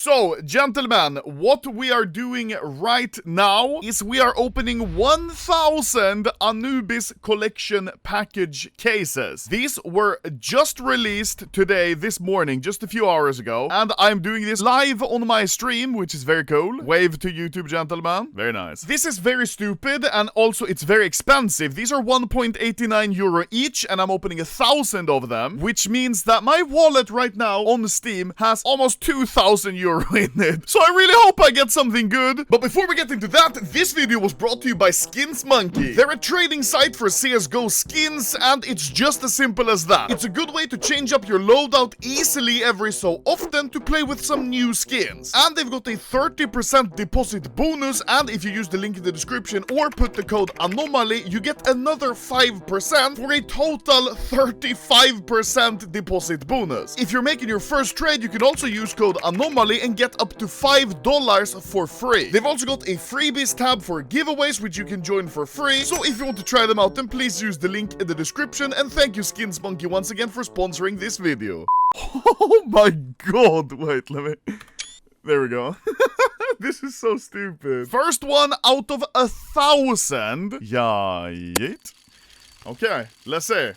So, gentlemen, what we are doing right now is we are opening 1,000 Anubis collection package cases. These were just released today, this morning, just a few hours ago, and I'm doing this live on my stream, which is very cool. Wave to YouTube, gentlemen. Very nice. This is very stupid, and also it's very expensive. These are 1.89 euro each, and I'm opening 1,000 of them, which means that my wallet right now on Steam has almost 2,000 euro in it. So I really hope I get something good. But before we get into that, this video was brought to you by Skins Monkey. They're a trading site for CSGO skins, and it's just as simple as that. It's a good way to change up your loadout easily every so often to play with some new skins. And they've got a 30% deposit bonus, and if you use the link in the description or put the code Anomaly, you get another 5% for a total 35% deposit bonus. If you're making your first trade, you can also use code Anomaly and get up to $5 for free. They've also got a freebies tab for giveaways, which you can join for free. So if you want to try them out, then please use the link in the description. And thank you, Skins Monkey, once again for sponsoring this video. Oh my god. Wait, let me... There we go. This is so stupid. First one out of 1,000. Yeah. Okay, let's see.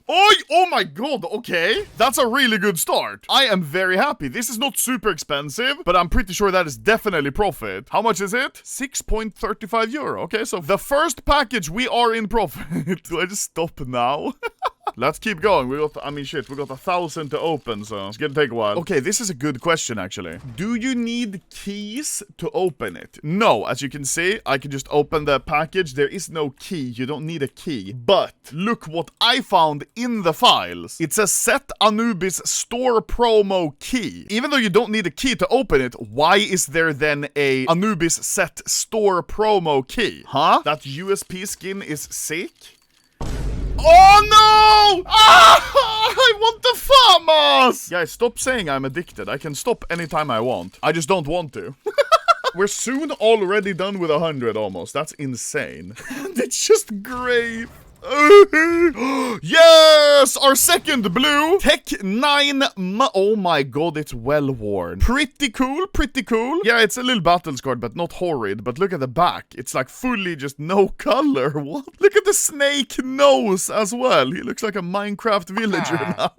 Oh my god, okay. That's a really good start. I am very happy. This is not super expensive, but I'm pretty sure that is definitely profit. How much is it? 6.35 euro. Okay, so the first package, we are in profit. Do I just stop now? Let's keep going. We got 1,000 to open, so it's gonna take a while. Okay, this is a good question, actually. Do you need keys to open it? No, as you can see, I can just open the package. There is no key. You don't need a key. But look what I found in the files. It's a Set Anubis store promo key. Even though you don't need a key to open it, why is there then a Anubis set store promo key? Huh? That USP skin is sick? Oh no! Ah! I want the FAMAS! Guys, stop saying I'm addicted. I can stop anytime I want. I just don't want to. We're soon already done with 100 almost. That's insane. And it's just great. Yes! Our second blue. Tech 9. Oh my god, it's well worn. Pretty cool, pretty cool. Yeah, it's a little battle scarred, but not horrid. But look at the back. It's like fully just no color. What? Look at the snake nose as well. He looks like a Minecraft villager now.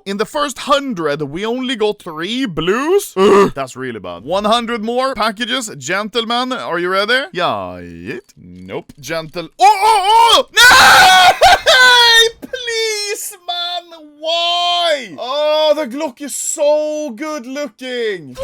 In the first 100, we only got 3 blues. That's really bad. 100 more packages. Gentlemen, are you ready? Yeah. Nope. Oh! No! Please, man. Why? Oh, the Glock is so good looking.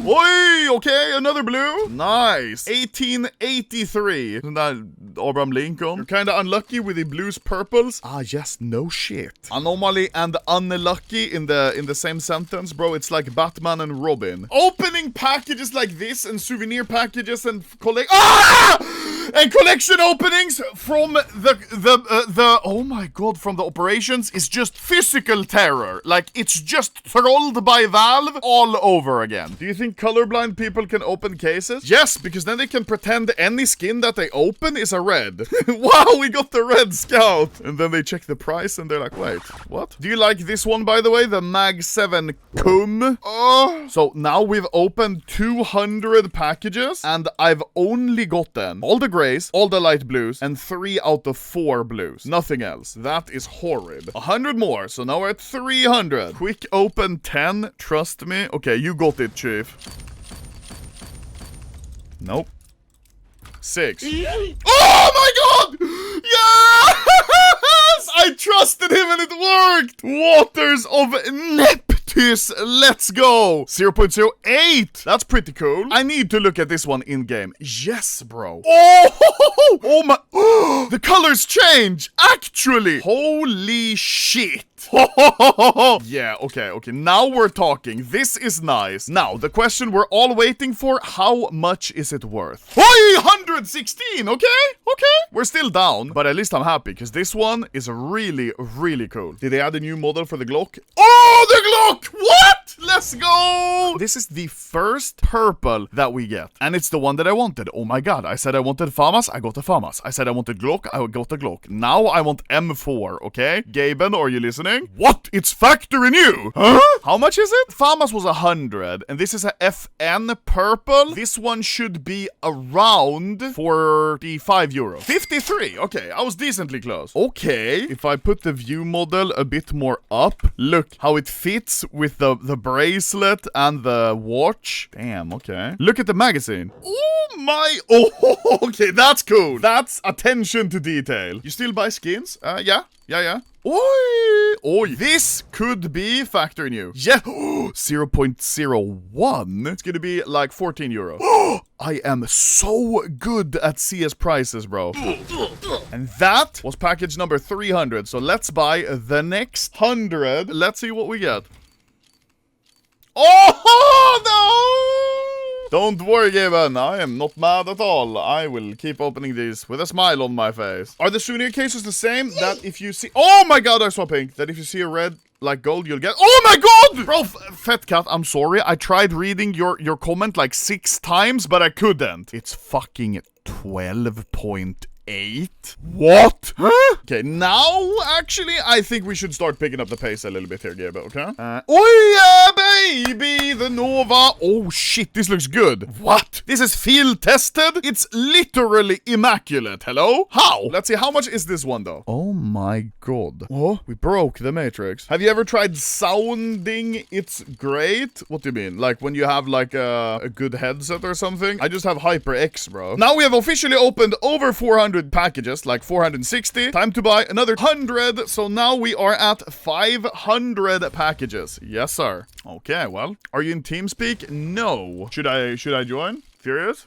Oi, okay, another blue. Nice. 1883. Isn't that Abraham Lincoln? You're kind of unlucky with the blues purples. Ah, yes, no shit. Anomaly and unlucky in the same sentence, bro. It's like Batman and Robin. Opening packages like this and souvenir packages and collection openings from the oh my god, from the operations is just physical terror. Like, it's just trolled by Valve all over again. Do you think colorblind people can open cases? Yes, because then they can pretend any skin that they open is a red. Wow, we got the red scout. And then they check the price and they're like, wait, what? Do you like this one, by the way? The Mag 7 Cum. Oh. So now we've opened 200 packages and I've only gotten all the grays, all the light blues, and 3 out of 4 blues. Nothing else. That is horrid. 100 more, so now we're at 300. Quick open 10, trust me. Okay, you got it, Chief. Nope. 6. Oh my god! Yes! I trusted him and it worked! Waters of Neptys, let's go! 0.08. That's pretty cool. I need to look at this one in game. Yes, bro. Oh! Oh my... The colors change! Actually! Holy shit! Yeah, okay. Now we're talking. This is nice. Now, the question we're all waiting for, how much is it worth? Oi, 116, okay? We're still down, but at least I'm happy, because this one is really, really cool. Did they add a new model for the Glock? Oh, the Glock! What? Let's go! This is the first purple that we get. And it's the one that I wanted. Oh my god. I said I wanted FAMAS. I got a FAMAS. I said I wanted Glock. I got a Glock. Now I want M4, okay? Gaben, are you listening? What? It's factory new! Huh? How much is it? FAMAS was 100. And this is a FN purple. This one should be around 45 euro. 53. Okay, I was decently close. Okay, if I put the view model a bit more up, look how it fits with the bracelet and the watch. Damn, okay. Look at the magazine. Oh my, oh, okay, that's cool. That's attention to detail. You still buy skins? Yeah. Oi! Oi! This could be factory new. Yeah! 0.01. It's gonna be like 14 euro. I am so good at CS prices, bro. And that was package number 300. So let's buy the next 100. Let's see what we get. Oh, no! Don't worry, Gaben. I am not mad at all. I will keep opening these with a smile on my face. Are the souvenir cases the same? That if you see... Oh my god, I saw pink. That if you see a red, like gold, you'll get... Oh my god! Bro, Fat Cat, I'm sorry. I tried reading your comment like 6 times, but I couldn't. It's fucking 12.8. What? Huh? Okay, now, actually, I think we should start picking up the pace a little bit here, Gabe, okay? Oh yeah, baby, the Nova. Oh shit, this looks good. What? This is field tested? It's literally immaculate. Hello? How? Let's see, how much is this one, though? Oh my god. Oh, we broke the Matrix. Have you ever tried sounding it's great? What do you mean? Like when you have like a good headset or something? I just have HyperX, bro. Now we have officially opened over 400 packages, like 460. Time to buy another 100. So now we are at 500 packages. Yes, sir. Okay, well, are you in TeamSpeak? No. Should I join? Furious?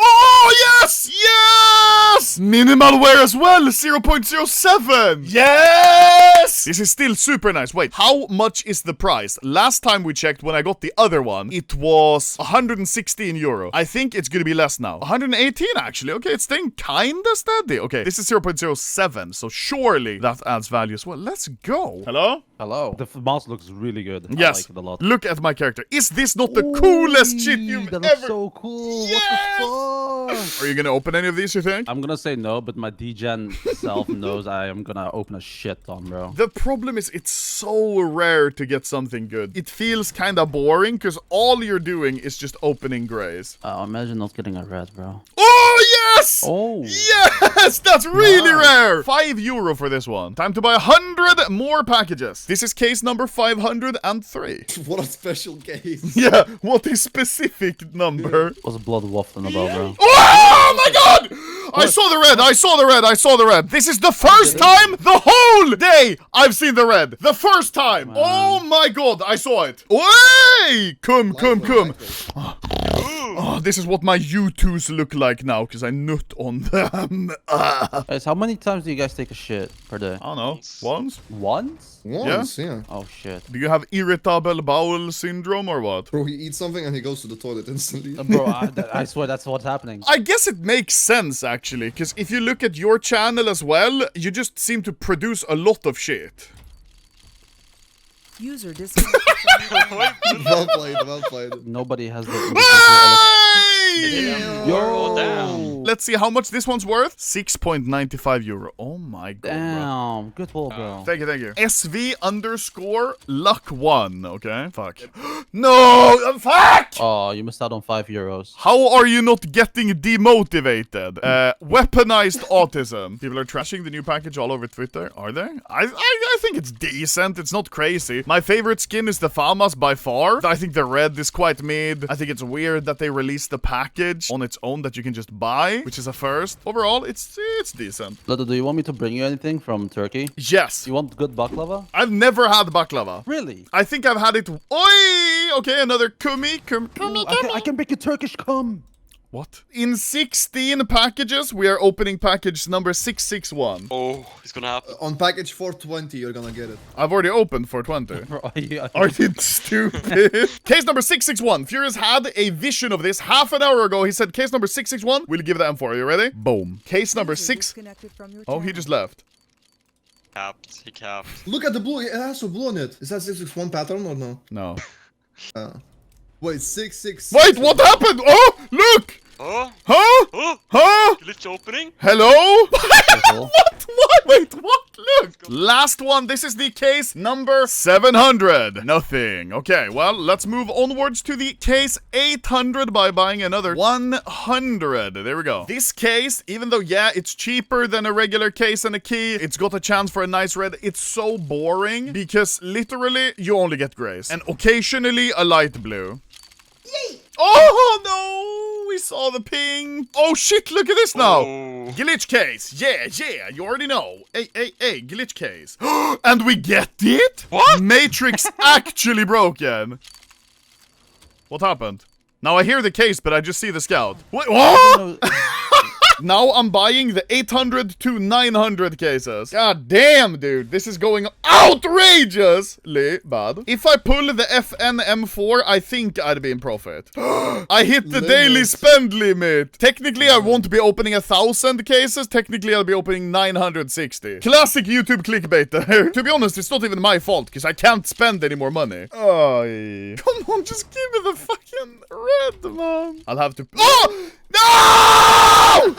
Oh, yes! Yes! Minimal wear as well, 0.07. Yes! This is still super nice. Wait, how much is the price? Last time we checked, when I got the other one, it was 116 euro. I think it's gonna be less now. 118, actually. Okay, it's staying kinda steady. Okay, this is 0.07, so surely that adds value as well. Let's go. Hello? Hello. The mouse looks really good. Yes. I like it a lot. Look at my character. Is this not the coolest shit you've that ever... looks so cool. Yes! What the fuck? Are you gonna open any of these, you think? I'm gonna say no, but my DGen self knows I am gonna open a shit ton, bro. The problem is it's so rare to get something good. It feels kind of boring because all you're doing is just opening grays. Imagine not getting a red, bro. Oh, yes! Oh. Yes! That's really rare! 5 euro for this one. Time to buy 100 more packages. This is case number 503. What a special case. Yeah, what a specific number. What's blood wafting about, bro? Oh my god! I saw the red, I saw the red, I saw the red. This is the first time the whole day I've seen the red. The first time. Oh my god, I saw it. Oi! Come. Oh, this is what my U2s look like now, because I nut on them. Guys, how many times do you guys take a shit per day? I don't know. Once? Once? Once, yeah. Oh, shit. Do you have irritable bowel syndrome or what? Bro, he eats something and he goes to the toilet instantly. Bro, I swear that's what's happening. I guess it makes sense, actually, because if you look at your channel as well, you just seem to produce a lot of shit. User disconnected. Well played. Nobody has the... Hey! Yo, damn. Let's see how much this one's worth. 6.95 euro. Oh my god, bro. Damn, good pull, bro. Thank you. SV_luck1. Okay, fuck. No, fuck! Oh, you missed out on 5 euros. How are you not getting demotivated? Weaponized autism. People are trashing the new package all over Twitter. Are they? I think it's decent. It's not crazy. My favorite skin is the FAMAS by far. I think the red is quite mid. I think it's weird that they released the package on its own that you can just buy, which is a first. Overall, it's decent. Lodo, do you want me to bring you anything from Turkey? Yes. You want good baklava? I've never had baklava. Really? I think I've had it. Oi! Okay, another kumi. I can make a Turkish cum. What? In 16 packages, we are opening package number 661. Oh, it's gonna happen. On package 420, you're gonna get it. I've already opened 420. Bro, Are you stupid? Case number 661. Furious had a vision of this half an hour ago. He said, case number 661, we'll give the M4. Are you ready? Boom. Case number 6. Oh, he just left. He capped. Look at the blue. It has a blue on it. Is that 661 pattern or no? No. Wait, 666. Wait, what happened? Oh, look! Oh, Huh? oh, Huh? glitch opening. Hello? Careful. What? Wait, what? Look! Last one. This is the case number 700. Nothing. Okay, well, let's move onwards to the case 800 by buying another 100. There we go. This case, even though, yeah, it's cheaper than a regular case and a key, it's got a chance for a nice red. It's so boring because literally you only get grays and occasionally a light blue. Oh no! We saw the ping. Oh shit! Look at this now. Oh. Glitch case. Yeah, yeah. You already know. Hey, glitch case. And we get it? What? Matrix actually broken. What happened? Now I hear the case, but I just see the scout. Wait, what? No, Now I'm buying the 800 to 900 cases. God damn, dude. This is going outrageously bad. If I pull the FN M4, I think I'd be in profit. I hit the daily spend limit. Technically, I won't be opening 1,000 cases. Technically, I'll be opening 960. Classic YouTube clickbait there. To be honest, it's not even my fault, because I can't spend any more money. Oh, come on, just give me the fucking red, man. I'll have to... Oh! No!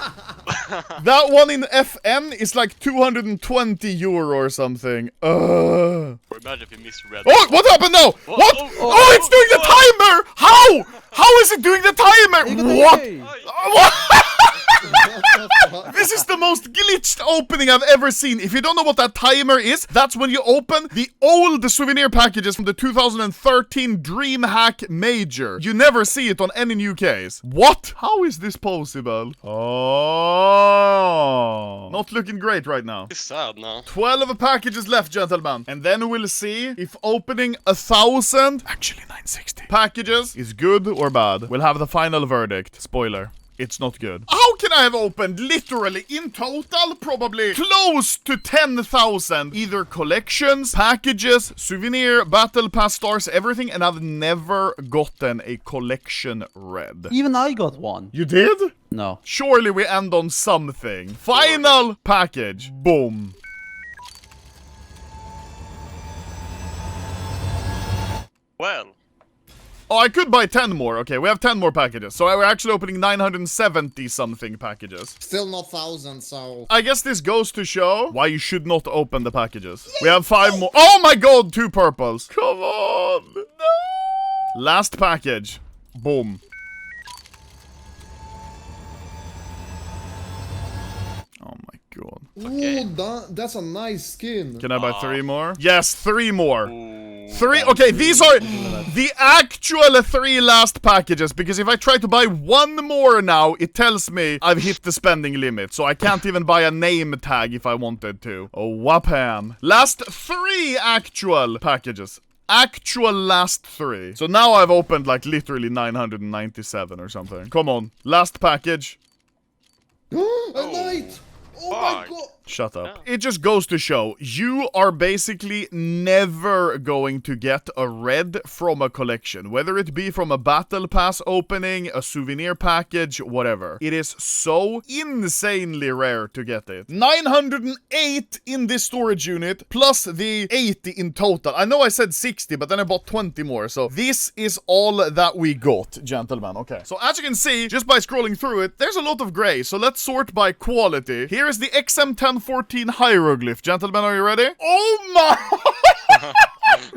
That one in FN is like 220 euro or something. Imagine if you missed red. Oh, what happened now? Oh, What? oh, Oh, it's doing the timer! How? How is it doing the timer? What? What? This is the most glitched opening I've ever seen. If you don't know what that timer is, that's when you open the old souvenir packages from the 2013 DreamHack Major. You never see it on any new case. What? How is this possible? Oh. Not looking great right now. It's sad now. 12 packages left, gentlemen. And then we'll see if opening 1,000, actually 960, packages is good or bad. We'll have the final verdict. Spoiler. It's not good. How can I have opened literally in total probably close to 10,000 either collections, packages, souvenir, battle pass stars, everything, and I've never gotten a collection red. even I got one. You did? No. Surely we end on something. Final package. Boom. Well, Oh, I could buy 10 more. Okay, we have 10 more packages. So we're actually opening 970 something packages. Still not 1,000, so... I guess this goes to show why you should not open the packages. We have 5 more. Oh my god, 2 purples. Come on. No. Last package. Boom. Oh my god. Ooh, that's a nice skin. Can I buy 3 more? Yes, 3 more. ooh, 3? Okay, these are the actual 3 last packages, because if I try to buy 1 more now, it tells me I've hit the spending limit, so I can't even buy a name tag if I wanted to. Oh, whapam. Last 3 actual packages. Actual last 3. So now I've opened like literally 997 or something. Come on. Last package. A knight! Oh my Fuck. god! Shut up. It just goes to show, you are basically never going to get a red from a collection. Whether it be from a battle pass opening, a souvenir package, whatever. It is so insanely rare to get it. 908 in this storage unit, plus the 80 in total. I know I said 60, but then I bought 20 more. So this is all that we got, gentlemen. Okay. So as you can see, just by scrolling through it, there's a lot of gray. So let's sort by quality. Here is the XM1014 hieroglyph. Gentlemen, are you ready? Oh my...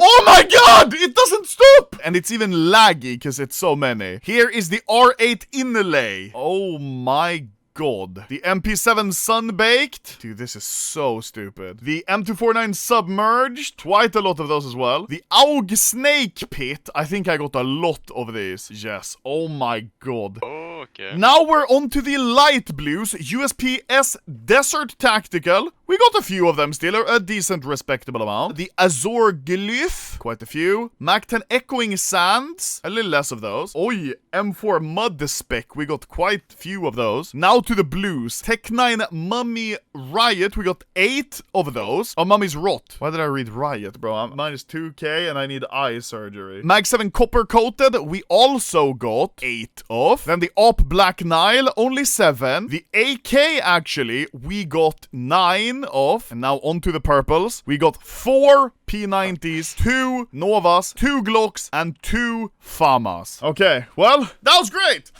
Oh my god! It doesn't stop! And it's even laggy because it's so many. Here is the R8 inlay. Oh my god. The MP7 Sunbaked. Dude, this is so stupid. The M249 Submerged. Quite a lot of those as well. The AUG Snake Pit. I think I got a lot of these. Yes. Oh my god. okay. Now we're on to the light blues. USP-S Desert Tactical. We got a few of them still, a decent respectable amount. The Azor Glyph, quite a few. Mac-10 Echoing Sands, a little less of those. Oi, M4 Mud Spec, we got quite few of those. Now to the blues. Tech-9 Mummy Riot, we got 8 of those. Oh, Mummy's Rot. Why did I read Riot, bro? I'm minus 2k and I need eye surgery. Mag-7 Copper Coated, we also got 8 of. Then the Op Black Nile, only 7. The AK, actually, we got 9 of. And now on to the purples. We got 4 P90s, 2 Novas, 2 Glocks, and 2 Famas. Okay, well, that was great!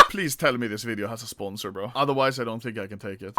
Please tell me this video has a sponsor, bro. Otherwise, I don't think I can take it.